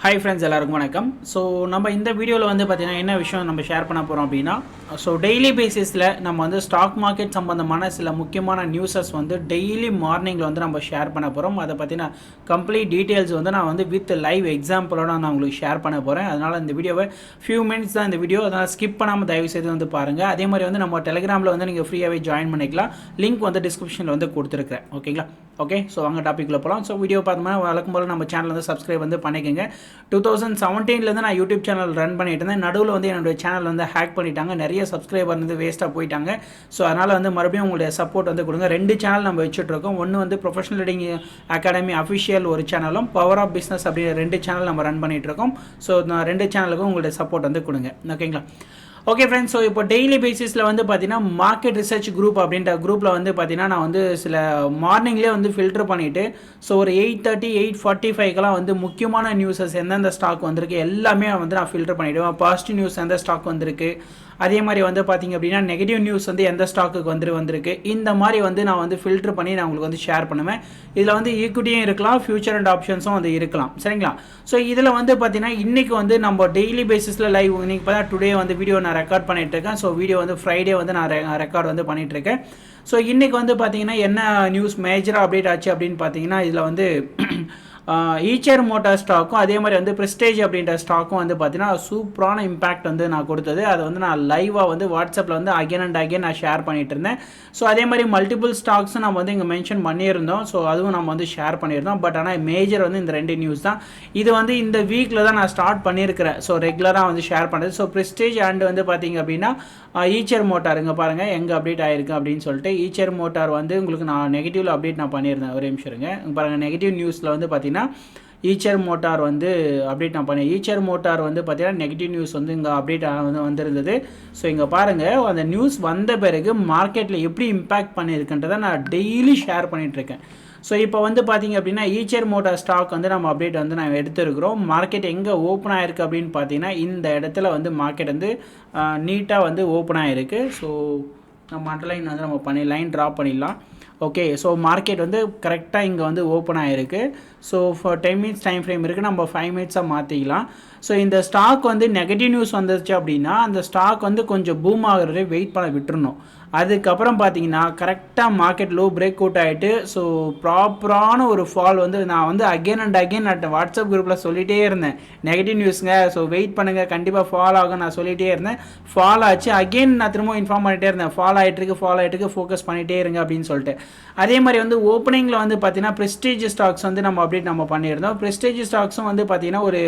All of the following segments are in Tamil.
ஹாய் ஃப்ரெண்ட்ஸ் எல்லாருக்கும் வணக்கம். ஸோ நம்ம இந்த வீடியோவில் வந்து பார்த்திங்கன்னா என்ன விஷயம் நம்ம ஷேர் பண்ண போகிறோம் அப்படின்னா, ஸோ டெய்லி பேசிஸில் நம்ம வந்து ஸ்டாக் மார்க்கெட் சம்மந்தமான சில முக்கியமான நியூஸஸ் வந்து டெய்லி மார்னிங்கில் வந்து நம்ம ஷேர் பண்ண போகிறோம். அதை பற்றின கம்ப்ளீட் டீட்டெயில்ஸ் வந்து நான் வந்து வித் லைவ் எக்ஸாம்பிளோட நான் உங்களுக்கு ஷேர் பண்ண போகிறேன். அதனால் இந்த வீடியோவை ஃபியூ மினிட்ஸ் தான் இந்த வீடியோ, அதனால் ஸ்கிப் பண்ணாமல் தயவுசெய்து வந்து பாருங்கள். அதே மாதிரி வந்து நம்ம டெலிகிராமில் வந்து நீங்கள் ஃப்ரீயாகவே ஜாயின் பண்ணிக்கலாம். லிங்க் வந்து டிஸ்கிரிப்ஷனில் வந்து கொடுத்துருக்கேன். ஓகேங்களா? ஓகே, ஸோ அங்கே டாப்பிக்கில் போகலாம். ஸோ வீடியோ பார்த்தோம்னா வழக்கம் போல் நம்ம சேனல் வந்து சப்ஸ்கிரைப் வந்து பண்ணிக்கோங்க. 2017 நான் யூடியூப் சேனல் ரன் பண்ணிட்டு இருந்தேன். நடுவில் வந்து என்னுடைய சேனல் வந்து ஹேக் பண்ணிட்டாங்க. நிறைய சப்ஸ்கிரைபர் வந்து வேஸ்ட்டாக போயிட்டாங்க. ஸோ அதனால் வந்து மறுபடியும் உங்களுடைய சப்போர்ட் வந்து கொடுங்க. 2 சேனல் நம்ம வச்சுட்ருக்கோம். ஒன்று வந்து ப்ரொஃபஷனல் ட்ரேடிங் அகாடமி அஃபிஷியல் ஒரு சேனலும், பவர் ஆஃப் பிஸ்னஸ் அப்படிங்கிற 2 சேனல் நம்ம ரன் பண்ணிகிட்ருக்கோம். ஸோ நான் 2 சேனலுக்கும் உங்களுடைய சப்போர்ட் வந்து கொடுங்க. ஓகேங்களா? ஓகே ஃப்ரெண்ட்ஸ், ஸோ இப்போ டெய்லி பேசிஸில் வந்து பார்த்தீங்கன்னா மார்க்கெட் ரிசர்ச் குரூப் அப்படின்ற குரூப்பில் வந்து பார்த்தீங்கன்னா நான் வந்து சில மார்னிங்லேயே வந்து ஃபில்டர் பண்ணிவிட்டு, ஸோ ஒரு 8:30 8:45க்கெல்லாம் வந்து முக்கியமான நியூஸஸ் எந்தெந்த ஸ்டாக் வந்திருக்கு எல்லாமே வந்து நான் ஃபில்டர் பண்ணிவிடுவேன். பாசிட்டிவ் நியூஸ் எந்த ஸ்டாக் வந்திருக்கு, அதே மாதிரி வந்து பார்த்திங்க அப்படின்னா நெகட்டிவ் நியூஸ் வந்து எந்த ஸ்டாக்குக்கு வந்திருக்கு, இந்த மாதிரி வந்து நான் வந்து ஃபில்டர் பண்ணி நான் உங்களுக்கு வந்து ஷேர் பண்ணுவேன். இதில் வந்து ஈக்விட்டியும் இருக்கலாம், ஃபியூச்சர் அண்ட் ஆப்ஷன்ஸும் வந்து இருக்கலாம். சரிங்களா? ஸோ இதில் வந்து பார்த்தீங்கன்னா இன்றைக்கி வந்து நம்ம டெய்லி பேசிஸில் லைவ் இன்றைக்கி பார்த்தா டுடே வந்து வீடியோ நான் ரெக்கார்ட் பண்ணிகிட்ருக்கேன். ஸோ வீடியோ வந்து ஃப்ரைடே வந்து நான் ரெக்கார்ட் வந்து பண்ணிகிட்ருக்கேன். ஸோ இன்றைக்கி வந்து பார்த்திங்கன்னா என்ன நியூஸ் மேஜராக அப்டேட் ஆச்சு அப்படின்னு பார்த்தீங்கன்னா, இதில் வந்து ஈச்சர் மோட்டார் ஸ்டாக்கும் அதே மாதிரி வந்து ப்ரெஸ்டேஜ் அப்படின்ற ஸ்டாக்கும் வந்து பார்த்தீங்கன்னா சூப்பரான இம்பாக்ட் வந்து நான் கொடுத்தது. அதை வந்து நான் லைவாக வந்து வாட்ஸ்அப்பில் வந்து அகைன் அண்ட் அகைன் நான் ஷேர் பண்ணிட்டு இருந்தேன். ஸோ அதே மாதிரி மல்டிபிள் ஸ்டாக்ஸும் நம்ம வந்து இங்கே மென்ஷன் பண்ணியிருந்தோம். ஸோ அதுவும் நம்ம வந்து ஷேர் பண்ணியிருந்தோம். பட் ஆனால் மேஜர் வந்து இந்த 2 நியூஸ் தான். இது வந்து இந்த வீக்கில் தான் நான் ஸ்டார்ட் பண்ணியிருக்கிறேன். ஸோ ரெகுலராக வந்து ஷேர் பண்ணுறது. ஸோ ப்ரெஸ்டேஜ் அண்ட் வந்து பார்த்தீங்க அப்படின்னா ஈச்சர் மோட்டார் இங்கே பாருங்கள் எங்கே அப்டேட் ஆகிருக்கு அப்படின்னு சொல்லிட்டு. ஈச்சர் மோட்டார் வந்து உங்களுக்கு நான் நெகட்டிவில் அப்டேட் நான் பண்ணியிருந்தேன். ஒரு நிமிஷம் இருங்க. பாருங்கள், நெகட்டிவ் நியூஸில் வந்து பார்த்தீங்கன்னா ஈச்சர் மோட்டார் வந்து அப்டேட் நான் பண்ணேன். ஈச்சர் மோட்டார் வந்து பார்த்தீங்கன்னா நெகட்டிவ் நியூஸ் வந்து இங்கே அப்டேட் வந்து வந்திருந்தது. ஸோ இங்கே பாருங்கள், அந்த நியூஸ் வந்த பிறகு மார்க்கெட்டில் எப்படி இம்பேக்ட் பண்ணியிருக்குன்றதை நான் டெய்லி ஷேர் பண்ணிகிட்ருக்கேன். ஸோ இப்போ வந்து பார்த்தீங்க அப்படின்னா ஈச்சர் மோட்டார் ஸ்டாக் வந்து நம்ம அப்டேட் வந்து நான் எடுத்துருக்கிறோம். மார்க்கெட் எங்கே ஓப்பன் ஆகிருக்கு அப்படின்னு பார்த்தீங்கன்னா இந்த இடத்துல வந்து மார்க்கெட் வந்து நீட்டாக வந்து ஓப்பன் ஆகிருக்கு. ஸோ நம்ம அண்டர்லைன் வந்து நம்ம லைன் ட்ரா பண்ணிடலாம். ஓகே, ஸோ மார்க்கெட் வந்து கரெக்டாக இங்கே வந்து ஓப்பன் ஆகிருக்கு. So for 10 minutes time frame இருக்குது, நம்ம 5 மினிட்ஸாக மாற்றிக்கலாம். ஸோ இந்த ஸ்டாக் வந்து நெகட்டிவ் நியூஸ் வந்துருச்சு அப்படின்னா அந்த ஸ்டாக் வந்து கொஞ்சம் பூம் ஆகிறதே வெயிட் பண்ண விட்டுறணும். அதுக்கப்புறம் பார்த்தீங்கன்னா கரெக்டாக மார்க்கெட் லோ பிரேக் அவுட் ஆகிட்டு ஸோ ப்ராப்பரான ஒரு ஃபால் வந்து நான் வந்து அகெயின் அண்ட் அகெயின் வாட்ஸ்அப் குரூப்பில் சொல்லிகிட்டே இருந்தேன். நெகட்டிவ் நியூஸுங்க, ஸோ வெயிட் பண்ணுங்கள், கண்டிப்பாக ஃபால் ஆகும் நான் சொல்லிகிட்டே இருந்தேன். ஃபால் ஆச்சு. அகெயின் நான் திரும்ப இன்ஃபார்ம் பண்ணிகிட்டே இருந்தேன், ஃபால் ஆகிட்டுருக்கு, ஃபோக்கஸ் பண்ணிகிட்டே இருங்க அப்படின்னு சொல்லிட்டு. அதே மாதிரி வந்து ஓப்பனிங்கில் வந்து பார்த்தீங்கன்னா ப்ரெஸ்டேஜ் ஸ்டாக்ஸ் வந்து நம்ம அப்டேட் நம்ம பண்ணியிருந்தோம். ப்ரெஸ்டேஜ் ஸ்டாக்ஸும் வந்து பார்த்தீங்கன்னா ஒரு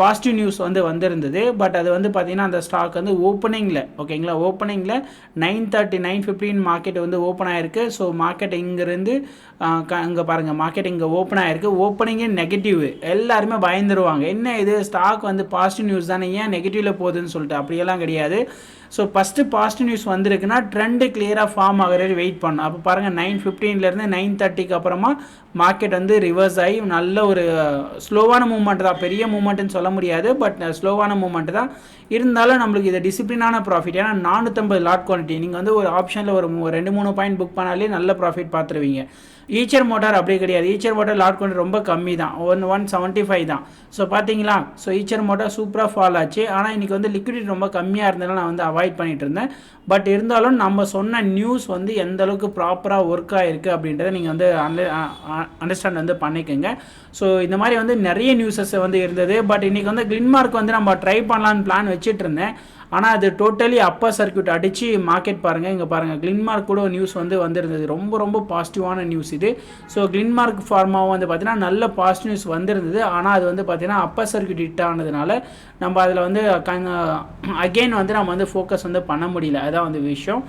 பாசிட்டிவ் நியூஸ் வந்து வந்திருந்தது. பட் அது வந்து பார்த்தீங்கன்னா அந்த ஸ்டாக் வந்து ஓப்பனிங்கில், ஓகேங்களா, ஓப்பனிங்கில் 9:30 9:15 மார்க்கெட் வந்து ஓப்பன் ஆகிருக்கு. ஸோ மார்க்கெட் இங்கேருந்து இங்கே பாருங்கள், மார்க்கெட் இங்கே ஓப்பன் ஆகிருக்கு. ஓப்பனிங்கே நெகட்டிவ். எல்லாருமே பயந்துருவாங்க, என்ன இது ஸ்டாக் வந்து பாசிட்டிவ் நியூஸ் தானே, ஏன் நெகட்டிவில் போகுதுன்னு சொல்லிட்டு. அப்படியெல்லாம் கிடையாது. ஸோ ஃபஸ்ட்டு பாசிட்டிவ் நியூஸ் வந்திருக்குன்னா ட்ரெண்டு கிளியராக ஃபார்ம் ஆகிறது வெயிட் பண்ணணும். அப்போ பாருங்கள் 9:15லேருந்து 9:30க்கு அப்புறமா மார்க்கெட் வந்து ரிவர்ஸ் ஆகி நல்ல ஒரு ஸ்லோவான மூவ்மெண்ட் தான். பெரிய மூவ்மெண்ட்டுன்னு சொல்ல முடியாது, பட் ஸ்லோவான மூவ்மெண்ட் தான். இருந்தாலும் நம்மளுக்கு இது டிசிப்ளினான ப்ராஃபிட். ஏன்னா 450 லாட் குவான்டிட்டி நீங்கள் வந்து ஒரு ஆப்ஷனில் ஒரு 2-3 பாயிண்ட் புக் பண்ணாலே நல்ல ப்ராஃபிட் பார்த்துருவீங்க. ஈச்சர் மோட்டார் அப்படி கிடையாது. ஈச்சர் மோட்டார் லாட் குவான்டிட்டி ரொம்ப கம்மி தான், 175 தான். ஸோ பார்த்தீங்களா, ஸோ ஈச்சர் மோட்டார் சூப்பராக ஃபால் ஆச்சு. ஆனால் இன்றைக்கி வந்து லிக்விடிட்டி ரொம்ப கம்மியாக இருந்தனால நான் வந்து அவாய்ட் பண்ணிகிட்டு இருந்தேன். பட் இருந்தாலும் நம்ம சொன்ன நியூஸ் வந்து எந்த அளவுக்கு ப்ராப்பராக ஒர்க் ஆகிருக்கு அப்படின்றத நீங்கள் வந்து அண்டர்ஸ்டாண்ட் வந்து பண்ணிக்கோங்க. ஸோ இந்த மாதிரி வந்து நிறைய நியூஸஸ் வந்து இருந்தது. பட் இன்றைக்கி வந்து கிளின்மார்க் வந்து நம்ம ட்ரை பண்ணலான்னு பிளான் வச்சுட்டு இருந்தேன். ஆனால் அது டோட்டலி அப்பர் சர்க்யூட் அடித்து மார்க்கெட் பாருங்கள், இங்கே பாருங்கள் கிளின்மார்க் கூட நியூஸ் வந்து வந்திருந்தது. ரொம்ப பாசிட்டிவான நியூஸ் இது. ஸோ கிளின்மார்க் ஃபார்மாவும் வந்து பார்த்திங்கன்னா நல்ல பாசிட்டிவ் நியூஸ் வந்திருந்தது. ஆனால் அது வந்து பார்த்திங்கன்னா அப்பர் சர்க்யூட் ஹிட் ஆனதுனால நம்ம அதில் வந்து அகெயின் வந்து நம்ம வந்து ஃபோக்கஸ் வந்து பண்ண முடியல. அதான் வந்து விஷயம்.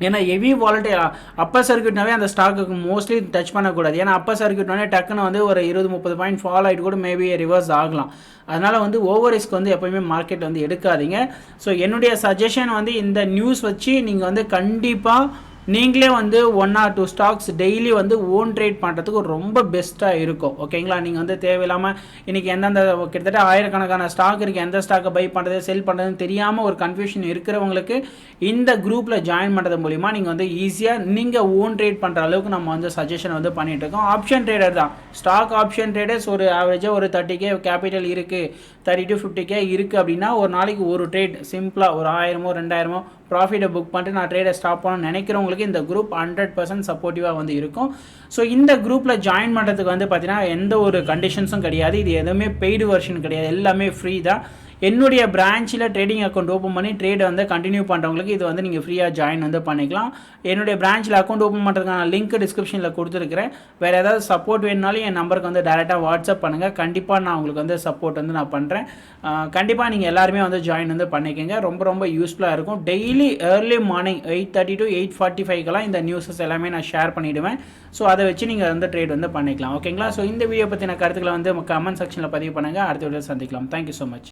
ஏன்னா ஹெவி வாலட்டைல் அப்பர் சர்க்யூட்னாவே அந்த ஸ்டாக்கு மோஸ்ட்லி டச் பண்ணக்கூடாது. ஏன்னா அப்பர் சர்க்யூட்னாலே டக்குன்னு வந்து ஒரு 20-30 பாயிண்ட் ஃபால் ஆகிட்டு கூட மேபி ரிவர்ஸ் ஆகலாம். அதனால் வந்து ஓவர் ரிஸ்க் வந்து எப்போயுமே மார்க்கெட் வந்து எடுக்காதீங்க. ஸோ என்னுடைய சஜஷன் வந்து இந்த நியூஸ் வச்சு நீங்கள் வந்து கண்டிப்பாக நீங்களே வந்து 1 or 2 ஸ்டாக்ஸ் டெய்லி வந்து ஓன் ட்ரேட் பண்ணுறதுக்கு ரொம்ப பெஸ்ட்டாக இருக்கும். ஓகேங்களா, நீங்கள் வந்து தேவையில்லாமல் இன்றைக்கி எந்தெந்த கிட்டத்தட்ட ஆயிரக்கணக்கான ஸ்டாக் இருக்குது, எந்த ஸ்டாக்கை பை பண்ணுறது செல் பண்ணுறதுன்னு தெரியாமல் ஒரு கன்ஃபியூஷன் இருக்கிறவங்களுக்கு இந்த குரூப்பில் ஜாயின் பண்ணுறது மூலிமா நீங்கள் வந்து ஈஸியாக நீங்கள் ஓன் ட்ரேட் பண்ணுற அளவுக்கு நம்ம வந்து சஜஷன் வந்து பண்ணிகிட்டு இருக்கோம். ஆப்ஷன் ட்ரேடர் தான், ஸ்டாக் ஆப்ஷன் ட்ரேடர்ஸ் ஒரு ஆவரேஜாக ஒரு 30K கேபிட்டல் இருக்குது, 30 to 50K இருக்குது அப்படின்னா ஒரு நாளைக்கு ஒரு ட்ரேட் சிம்பிளாக ஒரு 1000 2000 ப்ராஃபிட்டை புக் பண்ணிட்டு நான் ட்ரேடை ஸ்டாப் பண்ணணும்னு நினைக்கிறவங்களுக்கு இந்த குரூப் 100% சப்போர்ட்டிவாக வந்து இருக்கும். ஸோ இந்த குரூப்பில் ஜாயின் பண்ணுறதுக்கு வந்து பார்த்தீங்கன்னா எந்த ஒரு கண்டிஷன்ஸும் கிடையாது. இது எதுவுமே பெய்டு வெர்ஷன் கிடையாது, எல்லாமே ஃப்ரீ தான். என்னுடைய பிரான்ச்சில் ட்ரேடிங் அக்கௌண்ட் ஓப்பன் பண்ணி ட்ரேடை வந்து கண்டினியூ பண்ணுறவங்களுக்கு இது வந்து நீங்கள் ஃப்ரீயாக ஜாயின் வந்து பண்ணிக்கலாம். என்னுடைய பிரான்ச்சில் அக்கௌண்ட் ஓப்பன் பண்ணுறதுக்கான லிங்க் டிஸ்கிரிப்ஷனில் கொடுத்துருக்கிறேன். வேறு ஏதாவது சப்போர்ட் வேணுனாலும் என் நம்பருக்கு வந்து டேரெக்டாக வாட்ஸ்அப் பண்ணுங்கள். கண்டிப்பாக நான் உங்களுக்கு வந்து சப்போர்ட் வந்து நான் பண்ணுறேன். கண்டிப்பாக நீங்கள் எல்லாருமே வந்து ஜாயின் வந்து பண்ணிக்கோங்க. ரொம்ப ரொம்ப யூஸ்ஃபுல்லாக இருக்கும். டெய்லி ஏர்லி மார்னிங் 8:30 to 8:45 இந்த நியூஸஸ் எல்லாமே நான் ஷேர் பண்ணிவிடுவேன். ஸோ அதை வச்சு நீங்கள் வந்து ட்ரேட் வந்து பண்ணிக்கலாம். ஓகேங்களா, ஸோ இந்த வீடியோ பற்றின கருத்துக்களை வந்து கமெண்ட் செக்ஷனில் பதிவு பண்ணுங்கள். அடுத்த வீடியோ சந்திக்கலாம். Thank you so much.